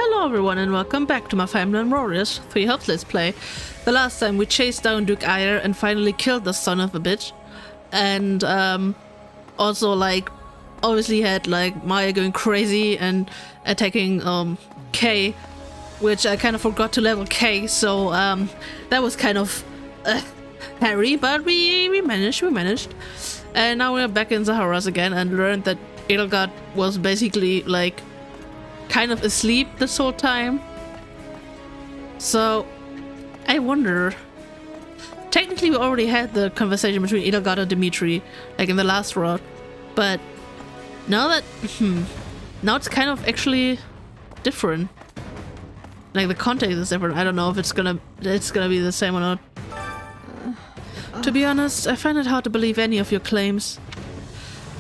Hello everyone and welcome back to my Fire Emblem Warriors 3 Helps Let's Play. The last time we chased down Duke Ire and finally killed the son of a bitch. And also obviously had Maya going crazy and attacking K, which I kind of forgot to level K, so that was kind of hairy, but we managed. And now we're back in Zaharas again and learned that Edelgard was basically kind of asleep this whole time. So I wonder, technically we already had the conversation between Edelgard and Dimitri in the last route, but now that now it's kind of actually different. The context is different. I don't know if it's gonna be the same or not. To be honest, I find it hard to believe any of your claims.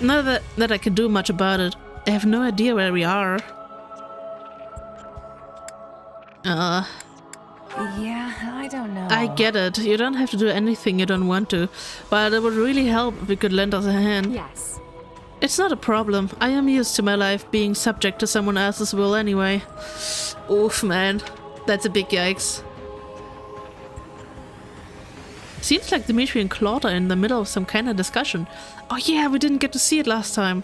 Now that I can do much about it, I have no idea where we are. Yeah, I don't know. I get it. You don't have to do anything you don't want to, but it would really help if you could lend us a hand. Yes. It's not a problem. I am used to my life being subject to someone else's will anyway. Oof, man. That's a big yikes. Seems like Dimitri and Claude are in the middle of some kind of discussion. Oh yeah, we didn't get to see it last time.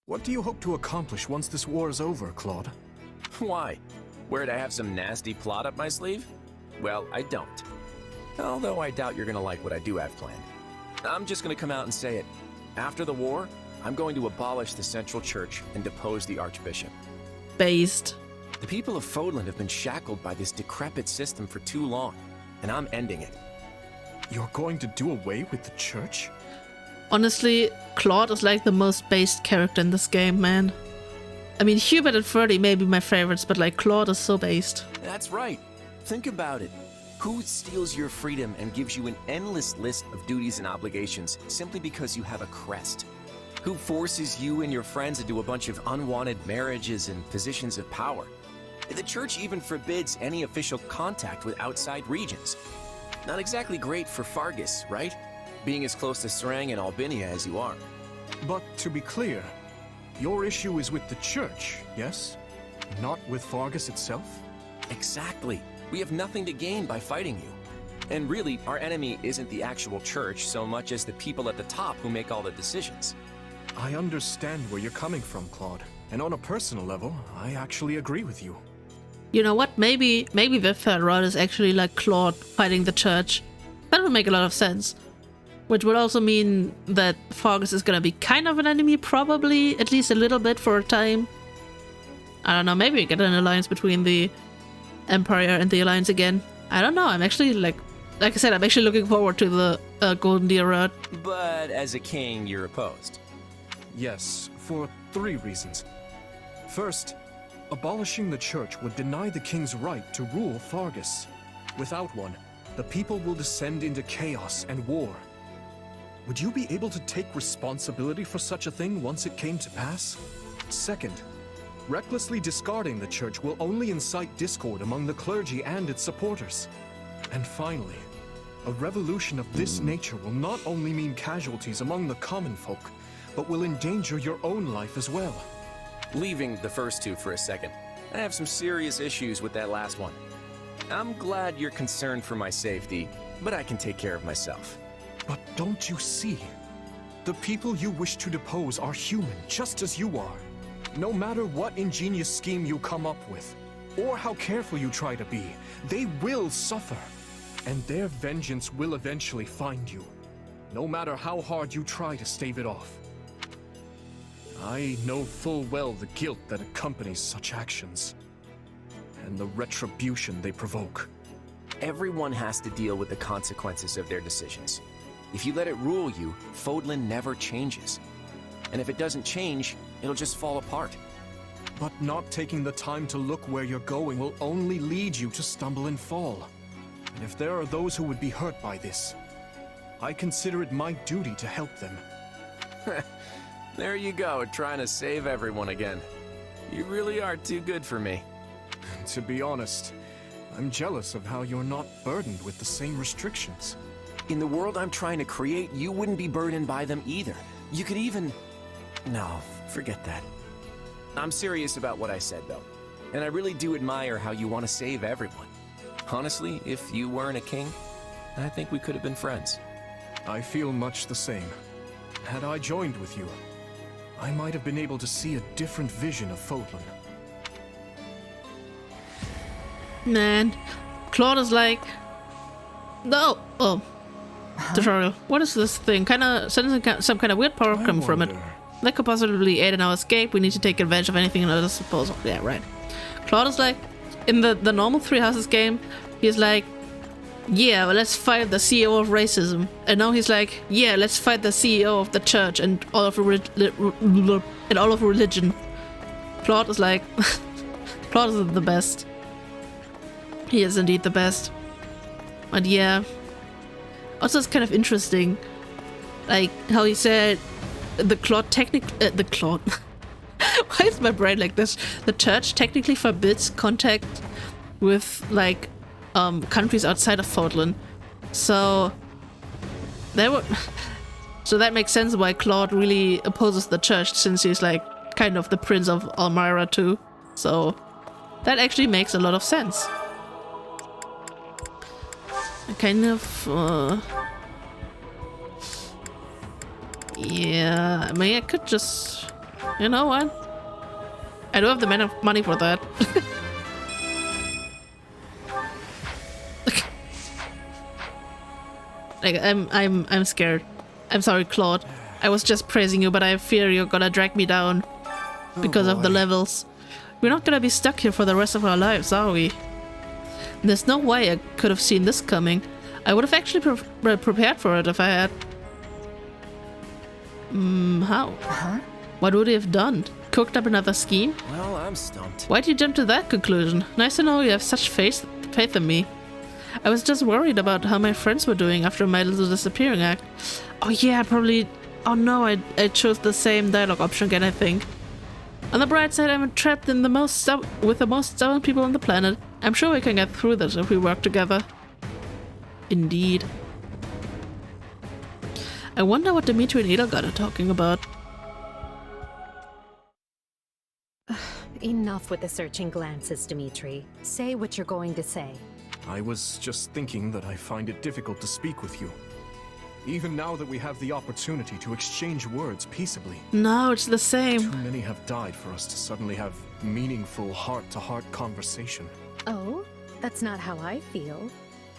What do you hope to accomplish once this war is over, Claude? Why? Worried I have some nasty plot up my sleeve? Well, I don't. Although I doubt you're gonna like what I do have planned. I'm just gonna come out and say it. After the war, I'm going to abolish the Central Church and depose the Archbishop. Based. The people of Fódlan have been shackled by this decrepit system for too long, and I'm ending it. You're going to do away with the church? Honestly, Claude is the most based character in this game, man. I mean, Hubert and Ferdy may be my favorites, but Claude is so based. That's right. Think about it. Who steals your freedom and gives you an endless list of duties and obligations simply because you have a crest? Who forces you and your friends into a bunch of unwanted marriages and positions of power? The church even forbids any official contact with outside regions. Not exactly great for Fargus, right? Being as close to Serang and Albinia as you are. But to be clear, your issue is with the church, yes? Not with Fargus itself? Exactly. We have nothing to gain by fighting you. And really, our enemy isn't the actual church so much as the people at the top who make all the decisions. I understand where you're coming from, Claude. And on a personal level, I actually agree with you. You know what? Maybe the third route is actually Claude fighting the church. That would make a lot of sense. Which would also mean that Fargus is gonna be kind of an enemy, probably, at least a little bit for a time. I don't know, maybe we get an alliance between the Empire and the Alliance again. I don't know, I'm actually, like I said, I'm actually looking forward to the Golden Deer route. But as a king, you're opposed. Yes, for 3 reasons. First, abolishing the church would deny the king's right to rule Fargus. Without one, the people will descend into chaos and war. Would you be able to take responsibility for such a thing once it came to pass? Second, recklessly discarding the church will only incite discord among the clergy and its supporters. And finally, a revolution of this nature will not only mean casualties among the common folk, but will endanger your own life as well. Leaving the first 2 for a second, I have some serious issues with that last one. I'm glad you're concerned for my safety, but I can take care of myself. But don't you see? The people you wish to depose are human, just as you are. No matter what ingenious scheme you come up with, or how careful you try to be, they will suffer. And their vengeance will eventually find you, no matter how hard you try to stave it off. I know full well the guilt that accompanies such actions, and the retribution they provoke. Everyone has to deal with the consequences of their decisions. If you let it rule you, Fódlan never changes. And if it doesn't change, it'll just fall apart. But not taking the time to look where you're going will only lead you to stumble and fall. And if there are those who would be hurt by this, I consider it my duty to help them. There you go, trying to save everyone again. You really are too good for me. To be honest, I'm jealous of how you're not burdened with the same restrictions. In the world I'm trying to create, you wouldn't be burdened by them either. You could even... No, forget that. I'm serious about what I said, though. And I really do admire how you want to save everyone. Honestly, if you weren't a king, I think we could have been friends. I feel much the same. Had I joined with you, I might have been able to see a different vision of Fódlan. Man, Claude is like, no. Oh, tutorial. What is this thing? Sensing some kind of weird power coming from it. That could possibly aid in our escape. We need to take advantage of anything in other disposal. Yeah, right. Claude is like, in the normal Three Houses game, he's like, yeah, well, let's fight the CEO of racism. And now he's like, yeah, let's fight the CEO of the church and all of religion. Claude is like, Claude is the best. He is indeed the best. But yeah. Also, it's kind of interesting, like how he said the Claude the Claude. Why is my brain like this? The church technically forbids contact with like countries outside of Fódlan. So that makes sense why Claude really opposes the church, since he's like kind of the prince of Elmira too. So that actually makes a lot of sense. Kind of yeah, I mean, I could just, you know what, I don't have the money for that. Like, I'm scared. I'm sorry, Claude, I was just praising you, but I fear you're gonna drag me down because of the levels. We're not gonna be stuck here for the rest of our lives, are we? There's no way I could have seen this coming. I would have actually prepared for it if I had. How? Huh? What would you have done? Cooked up another scheme? Well, I'm stumped. Why'd you jump to that conclusion? Nice to know you have such faith in me. I was just worried about how my friends were doing after my little disappearing act. Oh yeah, probably. Oh no, I chose the same dialogue option again, I think. On the bright side, I'm trapped in with the most stubborn people on the planet. I'm sure we can get through this if we work together. Indeed. I wonder what Dimitri and Edelgard are talking about. Enough with the searching glances, Dimitri. Say what you're going to say. I was just thinking that I find it difficult to speak with you. Even now that we have the opportunity to exchange words peaceably. No, it's the same. Too many have died for us to suddenly have meaningful heart-to-heart conversation. Oh, that's not how I feel.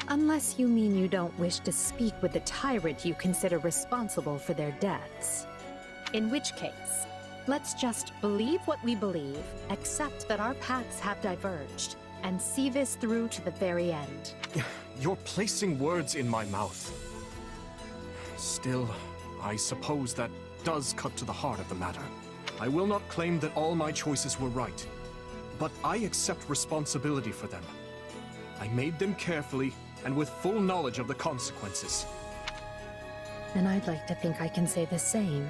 Unless you mean you don't wish to speak with the tyrant you consider responsible for their deaths. In which case, let's just believe what we believe, accept that our paths have diverged, and see this through to the very end. You're placing words in my mouth. Still, I suppose that does cut to the heart of the matter. I will not claim that all my choices were right, but I accept responsibility for them. I made them carefully and with full knowledge of the consequences. And I'd like to think I can say the same.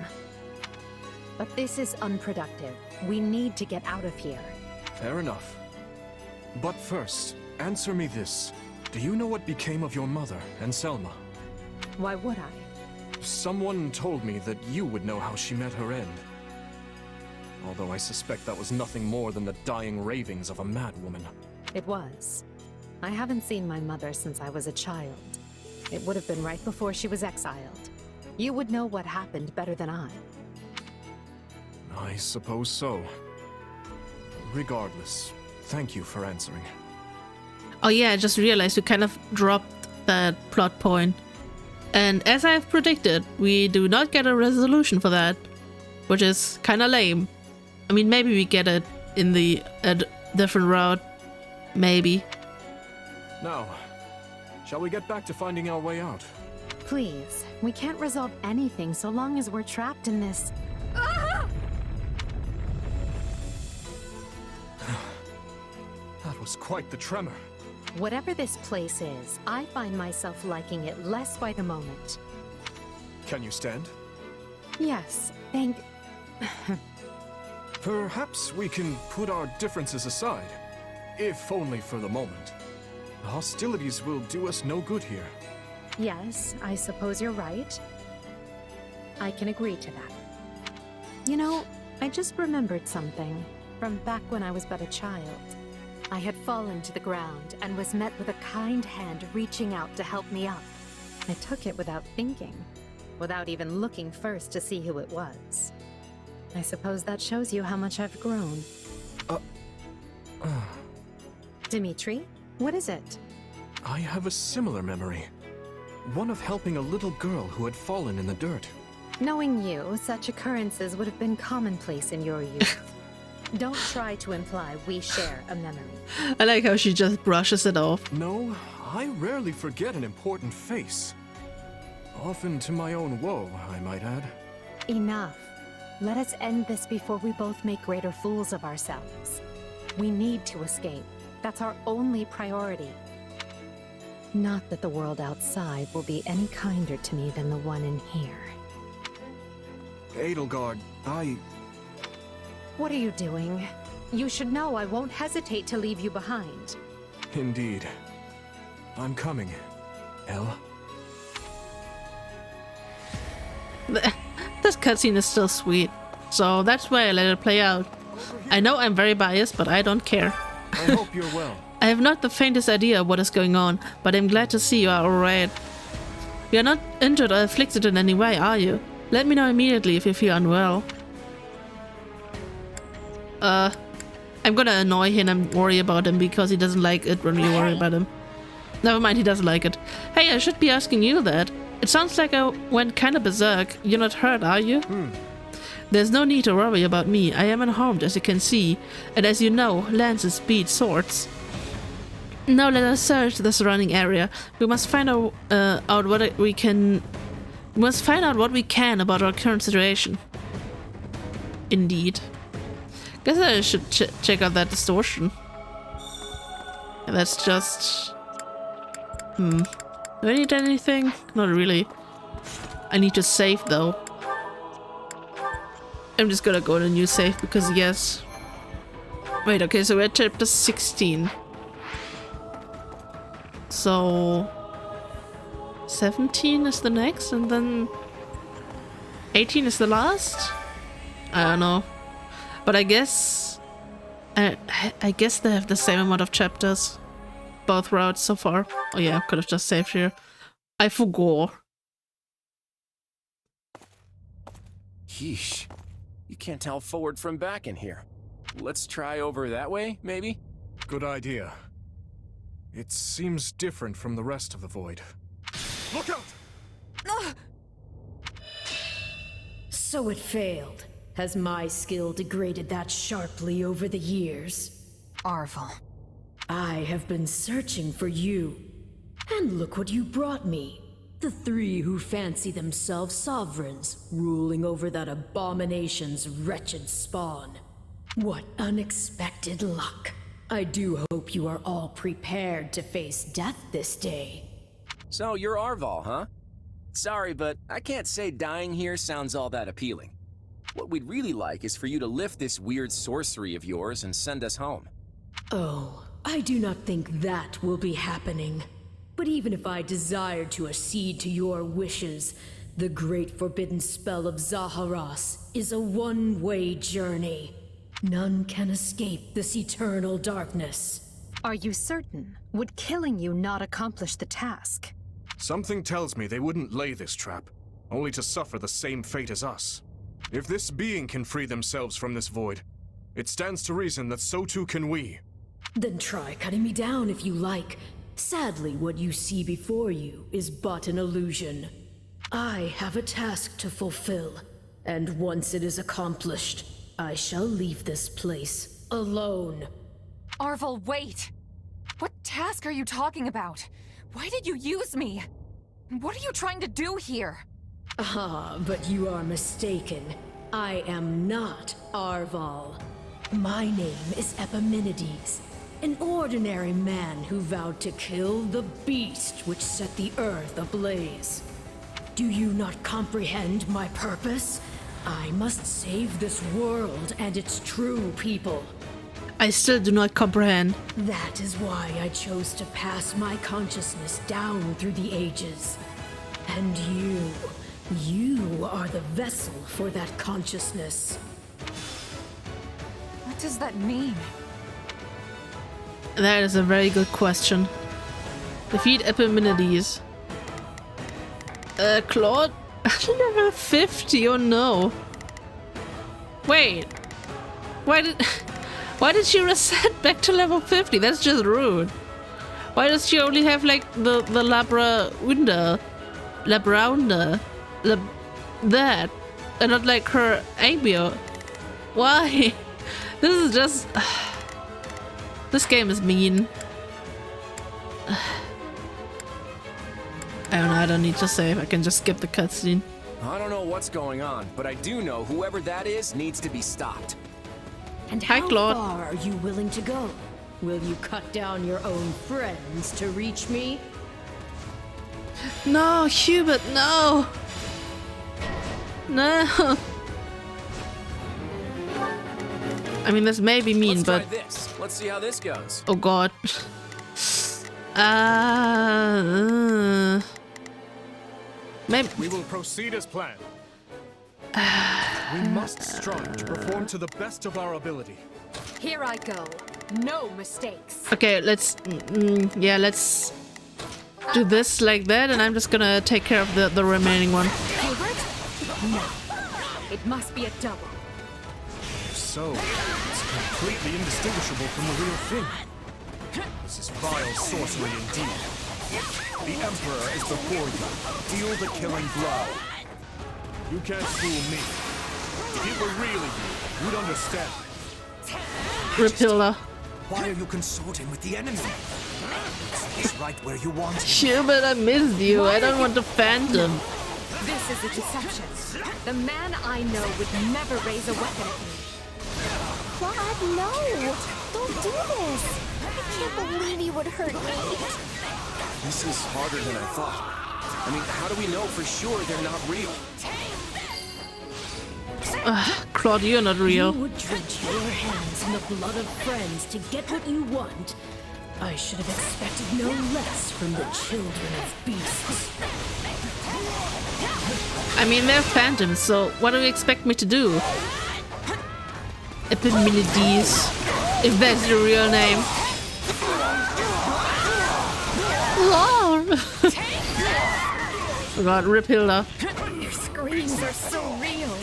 But this is unproductive. We need to get out of here. Fair enough. But first, answer me this. Do you know what became of your mother and Selma? Why would I? Someone told me that you would know how she met her end. Although I suspect that was nothing more than the dying ravings of a madwoman. It was. I haven't seen my mother since I was a child. It would have been right before she was exiled. You would know what happened better than I. I suppose so. Regardless, thank you for answering. Oh yeah, I just realized we kind of dropped that plot point. And as I've predicted, we do not get a resolution for that, which is kind of lame. I mean, maybe we get it in a different route. Maybe. Now, shall we get back to finding our way out? Please, we can't resolve anything so long as we're trapped in this. That was quite the tremor. Whatever this place is, I find myself liking it less by the moment. Can you stand? Yes, thank... Perhaps we can put our differences aside, if only for the moment. The hostilities will do us no good here. Yes, I suppose you're right. I can agree to that. You know, I just remembered something from back when I was but a child. I had fallen to the ground and was met with a kind hand reaching out to help me up. I took it without thinking, without even looking first to see who it was. I suppose that shows you how much I've grown. Dimitri, what is it? I have a similar memory. One of helping a little girl who had fallen in the dirt. Knowing you, such occurrences would have been commonplace in your youth. Don't try to imply we share a memory. I like how she just brushes it off. No, I rarely forget an important face. Often to my own woe, I might add. Enough. Let us end this before we both make greater fools of ourselves. We need to escape. That's our only priority. Not that the world outside will be any kinder to me than the one in here. Edelgard, What are you doing? You should know I won't hesitate to leave you behind. Indeed. I'm coming, Elle. This cutscene is still sweet, so that's why I let it play out. I know I'm very biased, but I don't care. I hope you're well. I have not the faintest idea of what is going on, but I'm glad to see you are alright. You're not injured or afflicted in any way, are you? Let me know immediately if you feel unwell. I'm gonna annoy him and worry about him because he doesn't like it when we worry about him. Never mind, he doesn't like it. Hey, I should be asking you that. It sounds like I went kinda berserk. You're not hurt, are you? There's no need to worry about me. I am unharmed, as you can see. And as you know, lances beat swords. Now let us search the surrounding area. We must find out what we can. We must find out what we can about our current situation. Indeed. Guess I should check out that distortion. And that's just. Do I need anything? Not really. I need to save though. I'm just gonna go to new save because yes. Wait, okay, so we're at chapter 16. So 17 is the next and then 18 is the last? I don't know. But I guess I guess they have the same amount of chapters. Both routes so far. Oh yeah, I could have just saved here. I forgot. Yeesh. You can't tell forward from back in here. Let's try over that way, maybe? Good idea. It seems different from the rest of the void. Look out! So it failed. Has my skill degraded that sharply over the years? Arvel. I have been searching for you. And look what you brought me. The three who fancy themselves sovereigns, ruling over that abomination's wretched spawn. What unexpected luck. I do hope you are all prepared to face death this day. So you're Arval, huh? Sorry, but I can't say dying here sounds all that appealing. What we'd really like is for you to lift this weird sorcery of yours and send us home. Oh, I do not think that will be happening. But even if I desired to accede to your wishes, the great forbidden spell of Zaharas is a one-way journey. None can escape this eternal darkness. Are you certain? Would killing you not accomplish the task? Something tells me they wouldn't lay this trap, only to suffer the same fate as us. If this being can free themselves from this void, it stands to reason that so too can we. Then try cutting me down if you like. Sadly, what you see before you is but an illusion. I have a task to fulfill, and once it is accomplished, I shall leave this place alone. Arvel, wait! What task are you talking about? Why did you use me? What are you trying to do here? Ah, but you are mistaken. I am not Arval. My name is Epimenides, an ordinary man who vowed to kill the beast which set the earth ablaze. Do you not comprehend my purpose? I must save this world and its true people. I still do not comprehend. That is why I chose to pass my consciousness down through the ages. And you are the vessel for that consciousness. What does that mean? That is a very good question. Defeat Epimenides. Claude? Level 50, oh no. Wait. Why did she reset back to level 50? That's just rude. Why does she only have like the Labraunda? That. And not like her Abio? Why? This is just... This game is mean. I don't know, I don't need to save. I can just skip the cutscene. I don't know what's going on, but I do know whoever that is needs to be stopped. And Hi, how Claude. far are you willing to go? Will you cut down your own friends to reach me? No, Hubert, no! No! I mean, this may be mean, Let's try but... this. Let's see how this goes. Oh god. Maybe... We will proceed as planned. We must strive to perform to the best of our ability. Here I go. No mistakes. Okay, let's... yeah, let's... do this like that, and I'm just gonna take care of the remaining one. Hubert? No. It must be a double. So, it's completely indistinguishable from the real thing. This is vile sorcery indeed. The Emperor is before you. Deal the killing blow. You can't fool me. If it were really you, you'd understand. Repilla. Why are you consorting with the enemy? It's right where you want him. Hubert, I missed you. I don't want the Phantom. This is a deception. The man I know would never raise a weapon at me. Claude, no! Don't do this! I can't believe you would hurt me. This is harder than I thought. I mean, how do we know for sure they're not real? Claude, you're not real. You would drench your hands in the blood of friends to get what you want. I should have expected no less from the children of beasts. I mean, they're phantoms, so what do you expect me to do? Epimenides, if that's your real name. Lord! Oh god, rip Hilda. Your screams are so real.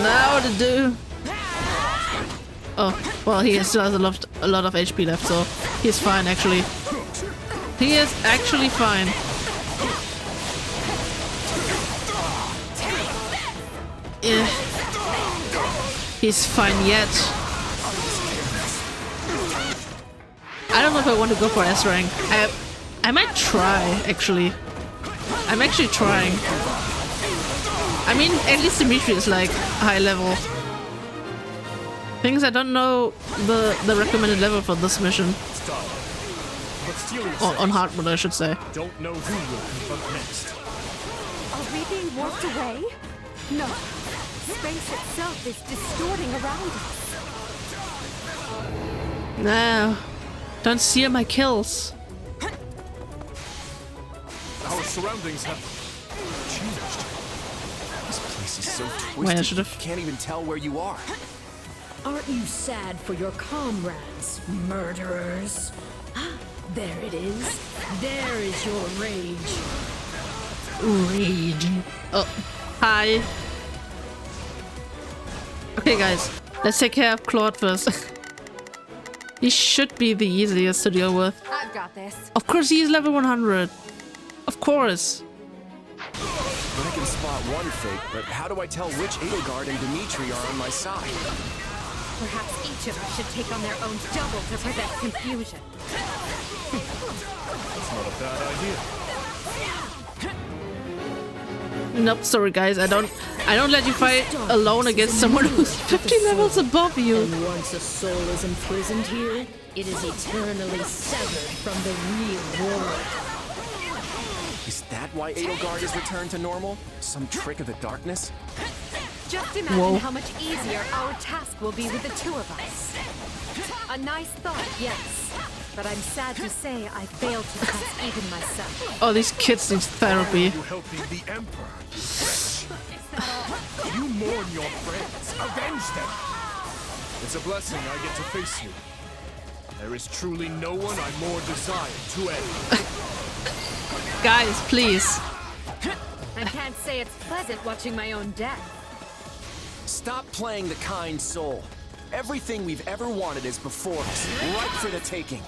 Now what to do? Oh, well, he still has a lot of HP left, so he's fine, actually. He is actually fine. Yeah. He's fine yet. I don't know if I want to go for S rank. I might try, actually. I'm actually trying. I mean, at least Dimitri is like high level. Things I don't know the recommended level for this mission. On hard mode, I should say. Don't know who will confront next. Are we being warped away? No. Space itself is distorting around us. No. Don't steal my kills. Our surroundings have changed. This place is so Wait, I twisted, should you have... can't even tell where you are. Aren't you sad for your comrades, murderers? There it is. There is your rage. Rage. Oh, hi. Okay, guys. Let's take care of Claude first. He should be the easiest to deal with. I've got this. Of course, he is level 100. Of course. I can spot one fake, but how do I tell which Edelgard and Dimitri are on my side? Perhaps each of us should take on their own double to prevent confusion. That's not a bad idea. Nope, sorry guys, I don't let you fight alone against someone who's 50 levels above you. And once a soul is imprisoned here, it is eternally severed from the real world. Is that why Edelgard is returned to normal? Some trick of the darkness? Just imagine Whoa. how much easier our task will be with the two of us. A nice thought, yes. but I'm sad to say I failed to trust even myself. Oh, these kids need therapy. You helping the Emperor, you wretch. You mourn your friends. Avenge them. It's a blessing I get to face you. There is truly no one I more desire to end. Guys, please. I can't say it's pleasant watching my own death. Stop playing the kind soul. Everything we've ever wanted is before us, right for the taking.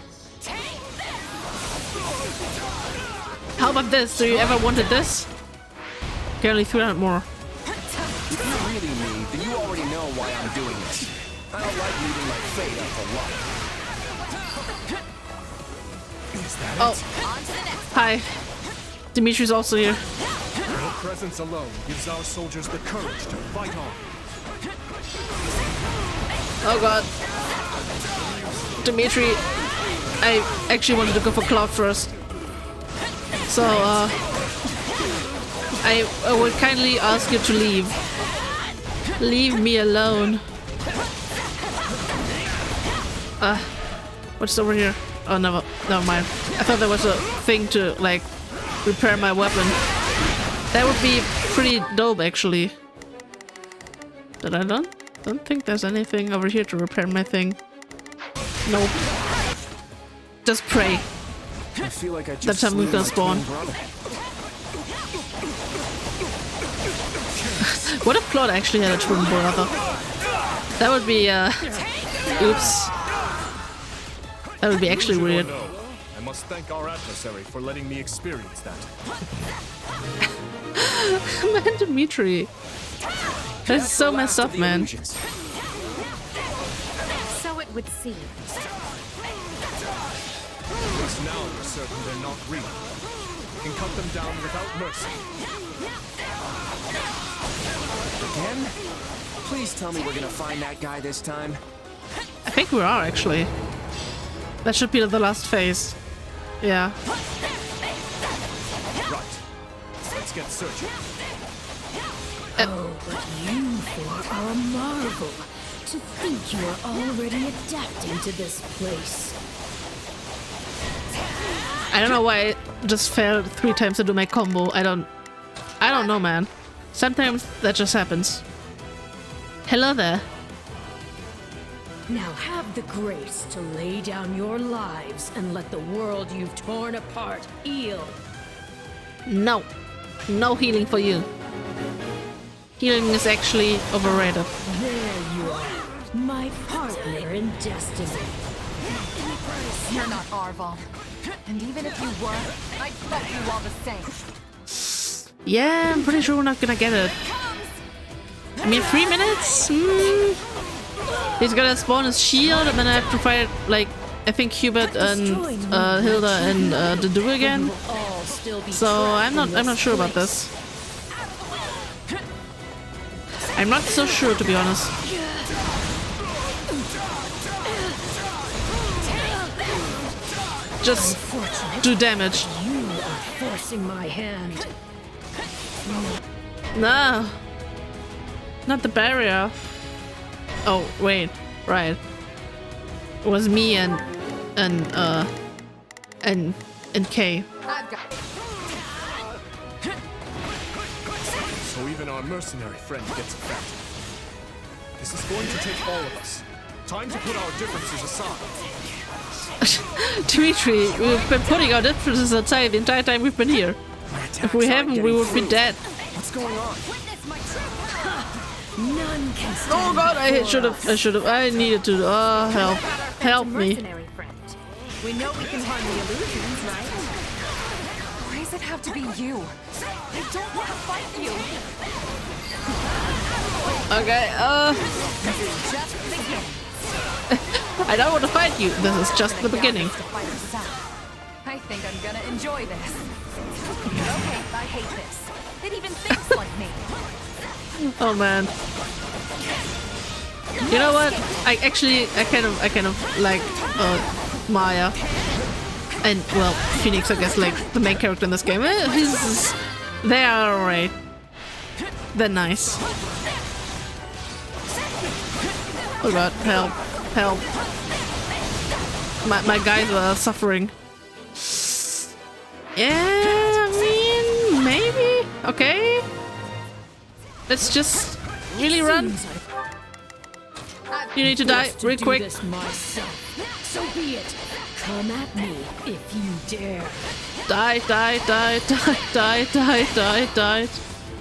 How about this? Do you ever wanted this? Okay, only 300 more. If you really need, then you already know why I'm doing this. I don't like leaving my fate up for luck. Is that Oh, it? hi. Dimitri's also here. Your presence alone gives our soldiers the courage to fight on. Oh god. Dimitri, I actually wanted to go for Cloud first. So, I would kindly ask you to leave. Leave me alone. What's over here? Oh, never mind. I thought there was a thing to, like, repair my weapon. That would be pretty dope, actually. Did I done? Don't think there's anything over here to repair my thing. Nope. Just pray. I feel like I just That's how we're gonna spawn. What if Claude actually had a twin brother? That would be, oops. That would be actually weird. No. I must thank our adversary for letting me experience that. Man, Dimitri. That's so messed up, man. So it would seem. At least now we're certain they're not real. We can cut them down without mercy. Again? Please tell me we're gonna find that guy this time. I think we are, actually. That should be the last phase. Yeah. Right. Let's get searching. Oh, but you four are a marvel. To think you are already adapting to this place. I don't know why I just failed 3 times to do my combo. I don't know, man. Sometimes that just happens. Hello there. Now have the grace to lay down your lives and let the world you've torn apart heal. No. No healing for you. Healing is actually overrated. There you are, my partner in destiny. You're not Arval. And even if you were, I'd fuck you all the same. Yeah, I'm pretty sure we're not gonna get it. I mean, 3 minutes? He's gonna spawn his shield and then I have to fight, like, I think Hubert and Hilda and the Duo again. So I'm not sure about this. I'm not so sure, to be honest. Just do damage. You are forcing my hand. No, not the barrier. Oh wait, right. It was me and Kay. I've got So even our mercenary friend gets affected. This is going to take all of us. Time to put our differences aside. Dimitri, we've been putting our differences aside the entire time we've been here. If we haven't, we would be dead. What's going on? None can stand. Oh god, I should have. I needed to. Oh, help me. Mercenary friend. We know we can harm the illusions, right? Why does it have to be you? I don't want to fight you. Okay. Just begin. I don't want to fight you. This is just the beginning. I think I'm gonna enjoy this. Okay, I hate this. It even thinks like me. Oh man. You know what? I kind of like Maya and well Phoenix, I guess, like the main character in this game. They are alright. They're nice. Oh god, help. my guys were suffering. Yeah, I mean, maybe. Okay. Let's just really run. You need to die real quick. This myself. So be it. Come at me if you dare. Die, die, die, die, die, die, die, die.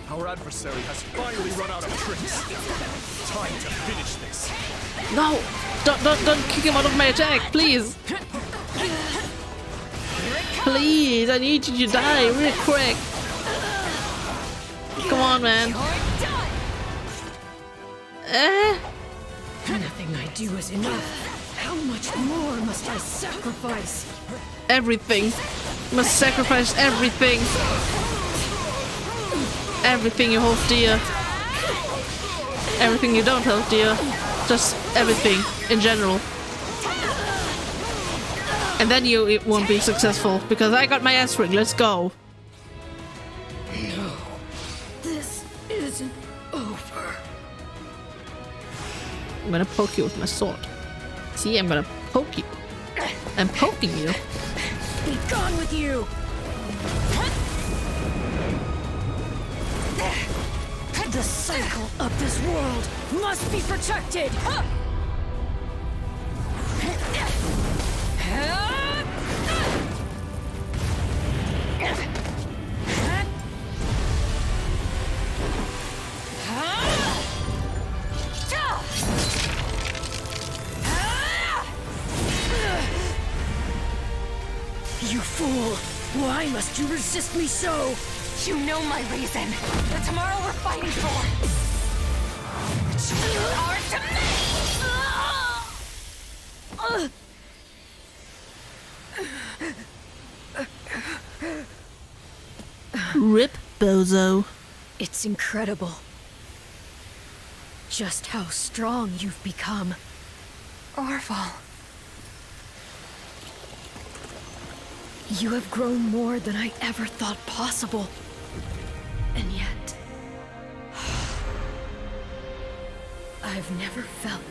Our adversary has finally run out of tricks. Time to finish this. No! Don't kick him out of my attack, please! Please, I need you to die real quick. Come on, man. Nothing I do is enough. How much more must I sacrifice? Everything. Must sacrifice everything. Everything you hold dear. Everything you don't hold dear. Just everything in general. And then you won't be successful because I got my ass ring. Let's go. No, this isn't over. I'm gonna poke you with my sword. See, I'm gonna poke you. I'm poking you. Be gone with you! The cycle of this world must be protected! You fool! Why must you resist me so? You know my reason. The tomorrow we're fighting for. You are to me! Rip Bozo. It's incredible. Just how strong you've become. Orval. You have grown more than I ever thought possible. And yet... I've never felt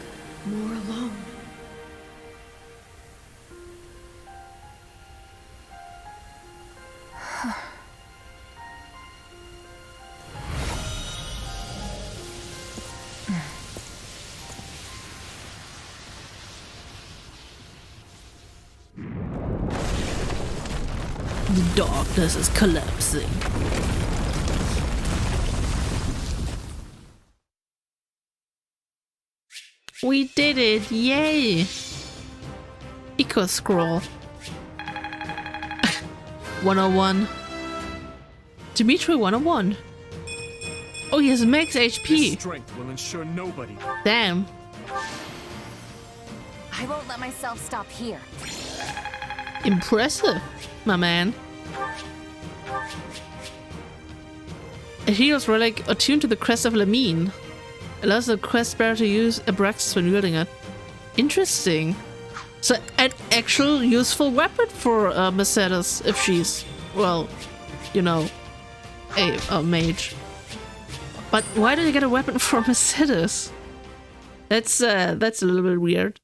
more alone. The darkness is collapsing. We did it! Yay! Eco scroll. 101. Dimitri 101. Oh, he has max This HP. strength will ensure nobody. Damn. I won't let myself stop here. Impressive, my man. A hero's relic attuned to the crest of Lamine. Allows the quest bearer to use Abraxas when wielding it. Interesting. So an actual useful weapon for Mercedes if she's, well, you know, a mage. But why did you get a weapon for Mercedes? That's a little bit weird.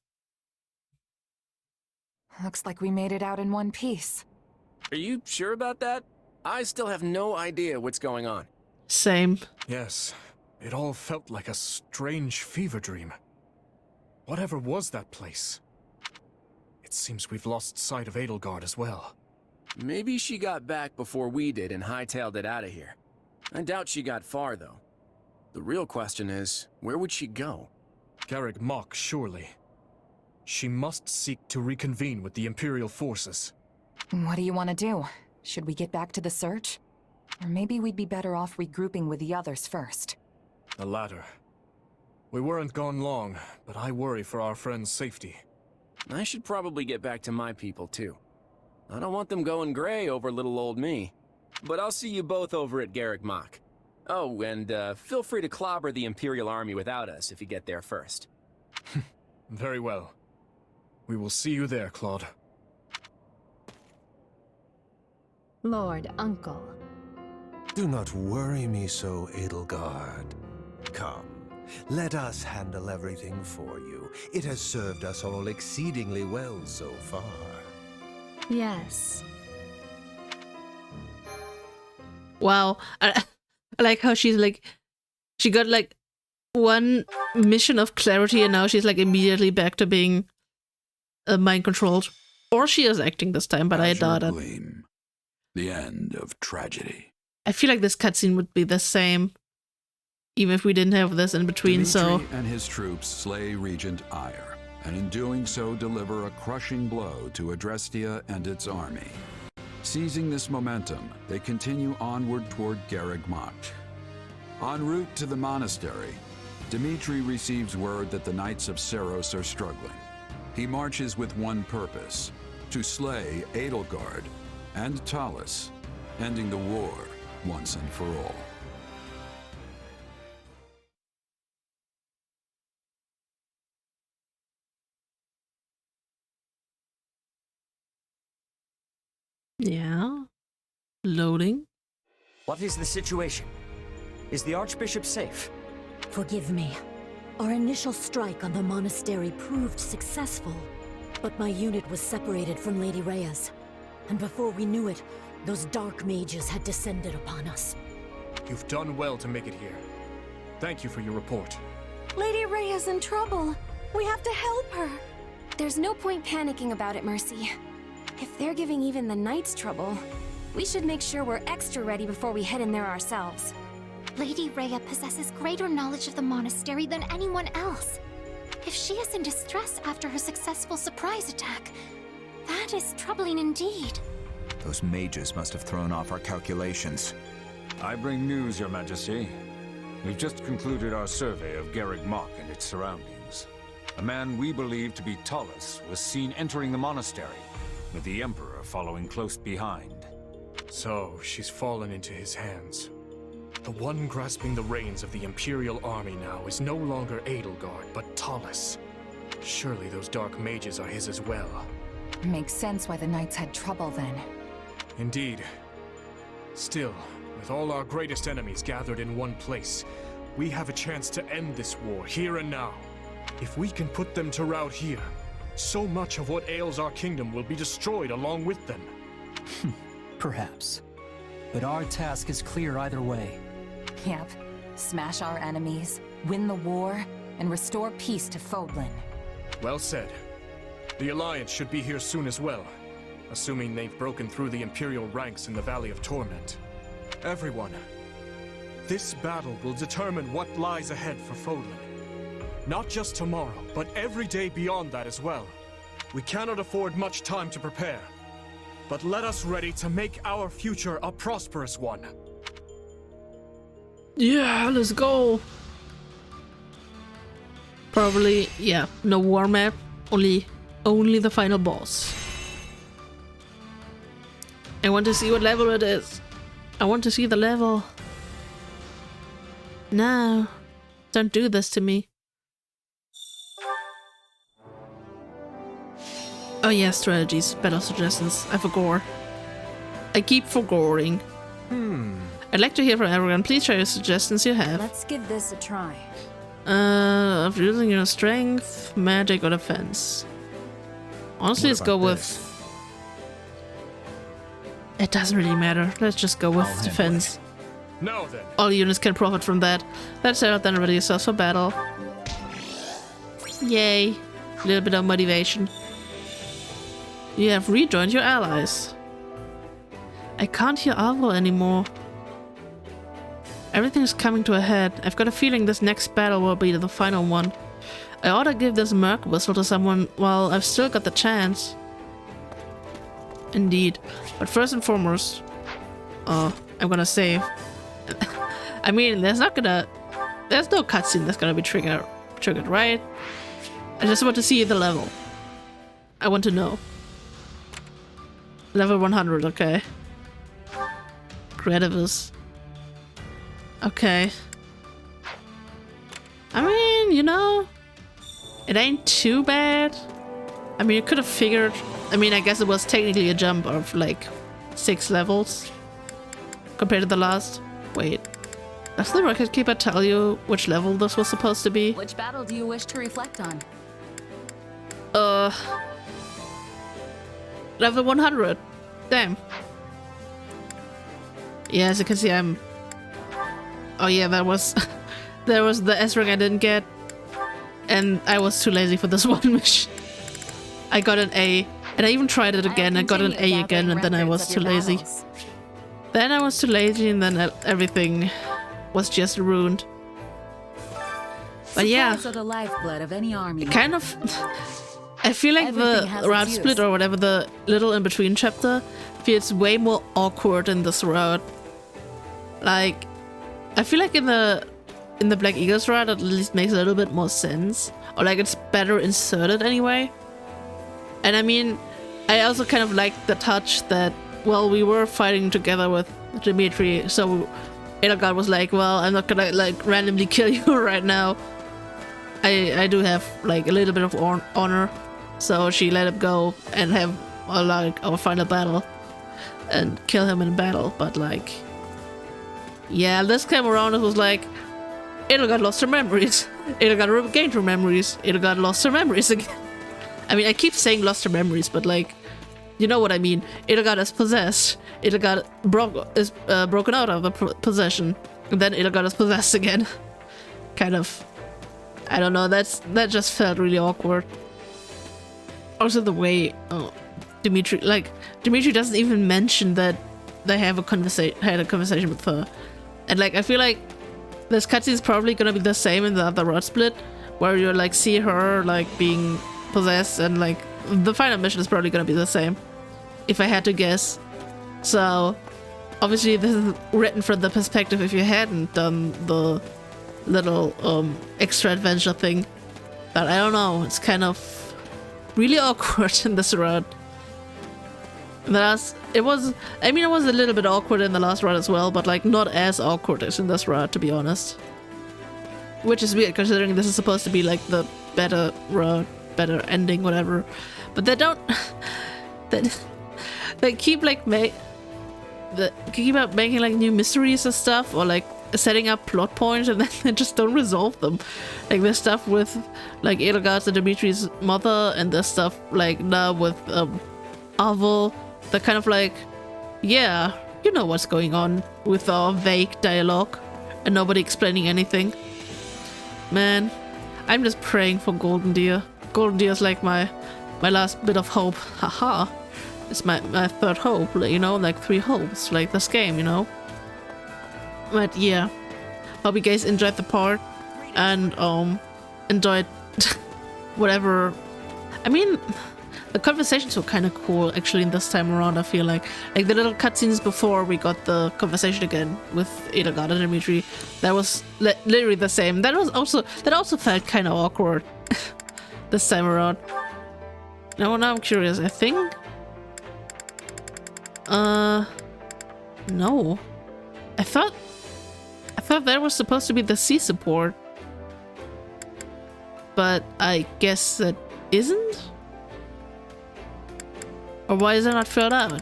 Looks like we made it out in one piece. Are you sure about that? I still have no idea what's going on. Same. Yes, it all felt like a strange fever dream. Whatever was that place? It seems we've lost sight of Edelgard as well. Maybe she got back before we did and hightailed it out of here. I doubt she got far, though. The real question is, where would she go? Garrick Mach, surely. She must seek to reconvene with the Imperial forces. What do you want to do? Should we get back to the search? Or maybe we'd be better off regrouping with the others first. The latter. We weren't gone long, but I worry for our friend's safety. I should probably get back to my people, too. I don't want them going gray over little old me. But I'll see you both over at Garrick Mach. Oh, and feel free to clobber the Imperial Army without us if you get there first. Very well. We will see you there, Claude. Lord Uncle. Do not worry me so, Edelgard. Come, Let us handle everything for you. It has served us all exceedingly well so far. Yes. Wow. I like how she's like, she got like one mission of clarity and now she's like immediately back to being mind controlled. Or she is acting this time, but I doubt it. Gleam. The end of tragedy. I feel like this cutscene would be the same, even if we didn't have this in between, so... Dimitri and his troops slay Regent Ire, and in doing so deliver a crushing blow to Adrestia and its army. Seizing this momentum, they continue onward toward Garreg Mach. En route to the monastery, Dimitri receives word that the Knights of Seiros are struggling. He marches with one purpose, to slay Edelgard and Talus, ending the war once and for all. Yeah. Loading. What is the situation? Is the Archbishop safe? Forgive me. Our initial strike on the monastery proved successful, but my unit was separated from Lady Rhea's. And before we knew it, those dark mages had descended upon us. You've done well to make it here. Thank you for your report. Lady Rhea's in trouble. We have to help her. There's no point panicking about it, Mercy. If they're giving even the Knights trouble, we should make sure we're extra ready before we head in there ourselves. Lady Rhea possesses greater knowledge of the monastery than anyone else. If she is in distress after her successful surprise attack, that is troubling indeed. Those mages must have thrown off our calculations. I bring news, Your Majesty. We've just concluded our survey of Garreg Mach and its surroundings. A man we believe to be Talus was seen entering the monastery, with the Emperor following close behind. So, she's fallen into his hands. The one grasping the reins of the Imperial army now is no longer Edelgard, but Talus. Surely those dark mages are his as well. Makes sense why the Knights had trouble then. Indeed. Still, with all our greatest enemies gathered in one place, we have a chance to end this war here and now. If we can put them to rout here, so much of what ails our kingdom will be destroyed along with them. Perhaps. But our task is clear either way. Yep. Smash our enemies, win the war, and restore peace to Fódlan. Well said. The Alliance should be here soon as well, assuming they've broken through the Imperial ranks in the Valley of Torment. Everyone, this battle will determine what lies ahead for Fódlan. Not just tomorrow, but every day beyond that as well. We cannot afford much time to prepare, but let us ready to make our future a prosperous one. Yeah, let's go. Probably, yeah, no war map, only the final boss. I want to see what level it is. I want to see the level. No, don't do this to me. Oh yeah, strategies, battle suggestions. I forgot. I keep forgetting. I'd like to hear from everyone. Please share your suggestions you have. Let's give this a try. Of using your strength, magic, or defense. Honestly, let's go with... It doesn't really matter. Let's just go with defense. Now then. All units can profit from that. Let's set up then ready yourselves for battle. Yay. A little bit of motivation. You have rejoined your allies. I can't hear Alvo anymore. Everything is coming to a head. I've got a feeling this next battle will be the final one. I ought to give this Merc Whistle to someone while I've still got the chance. Indeed. But first and foremost... I'm gonna save. I mean, there's no cutscene that's gonna be triggered, right? I just want to see the level. I want to know. Level 100, okay. Creativus. Okay. I mean, you know, it ain't too bad. I mean, you could have figured... I mean, I guess it was technically a jump of like 6 levels compared to the last. Wait. Does the record keeper tell you which level this was supposed to be? Which battle do you wish to reflect on? Level 100. Damn. Yeah, as you can see, I'm... Oh yeah, that was... there was the S rank I didn't get. And I was too lazy for this one mission. I got an A. And I even tried it again. I got an A again, and then I was too lazy. Then I was too lazy, and then everything was just ruined. But yeah, Supplies are the lifeblood of any army. kind of. I feel like Everything has the route its split use. or whatever, the little in between chapter, feels way more awkward in this route. Like, I feel like in the Black Eagles route, at least makes a little bit more sense, or like it's better inserted anyway. And I mean, I also kind of like the touch that, well, we were fighting together with Dimitri, so Edelgard was like, well, I'm not gonna like randomly kill you right now. I do have like a little bit of honor, so she let him go and have like our final battle and kill him in battle. But like, yeah, this time around it was like Edelgard lost her memories. Edelgard regained her memories. Edelgard lost her memories again. I mean, I keep saying lost her memories, but like, you know what I mean. Edelgard is possessed. Edelgard is broken out of the possession, and then Edelgard is possessed again. Kind of. I don't know. That just felt really awkward. Also, the way Dimitri doesn't even mention that they have had a conversation with her, and like I feel like this cutscene is probably gonna be the same in the other road split, where you like see her like being possessed, and like the final mission is probably gonna be the same, if I had to guess. So obviously this is written from the perspective if you hadn't done the little extra adventure thing, but I don't know, it's kind of really awkward in this route. It was a little bit awkward in the last route as well, but like not as awkward as in this route, to be honest, which is weird considering this is supposed to be like the better route, better ending, whatever. But they don't they keep like keep up making like new mysteries and stuff, or like setting up plot points, and then they just don't resolve them. Like there's stuff with like Edelgard's and Dimitri's mother, and there's stuff like now with Arvel. They're kind of like, yeah, you know what's going on, with our vague dialogue and nobody explaining anything. Man, I'm just praying for Golden Deer. Golden Deer is like my last bit of hope. Haha. It's my third hope, you know, like 3 hopes, like this game, you know. But yeah, hope you guys enjoyed the part and enjoyed whatever. I mean, the conversations were kind of cool actually in this time around. I feel like the little cutscenes before we got the conversation again with Edelgard and Dimitri, that was literally the same. That also felt kind of awkward this time around. Now I'm curious. I think no, I thought that was supposed to be the C support, but I guess that isn't? Or why is it not filled out?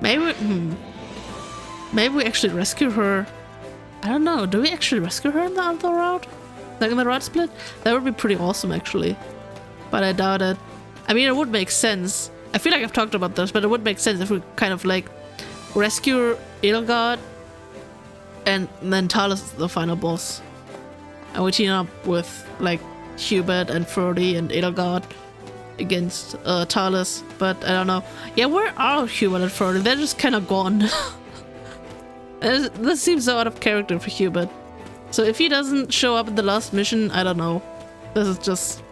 Maybe we actually rescue her. I don't know, do we actually rescue her in the other route? Like in the route split? That would be pretty awesome actually, but I doubt it. I mean, it would make sense. I feel like I've talked about this, but it would make sense if we kind of like rescue Edelgard and then Talus is the final boss, and we team up with like Hubert and Ferdy and Edelgard against Talus. But I don't know. Yeah, where are Hubert and Ferdy? They're just kind of gone. This seems so out of character for Hubert. So if he doesn't show up in the last mission, I don't know. This is just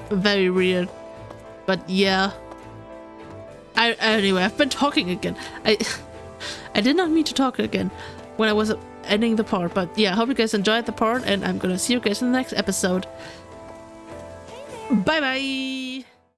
very weird. But yeah. Anyway, I've been talking again. I did not mean to talk again when I was ending the part, but yeah, I hope you guys enjoyed the part, and I'm gonna see you guys in the next episode. Bye bye!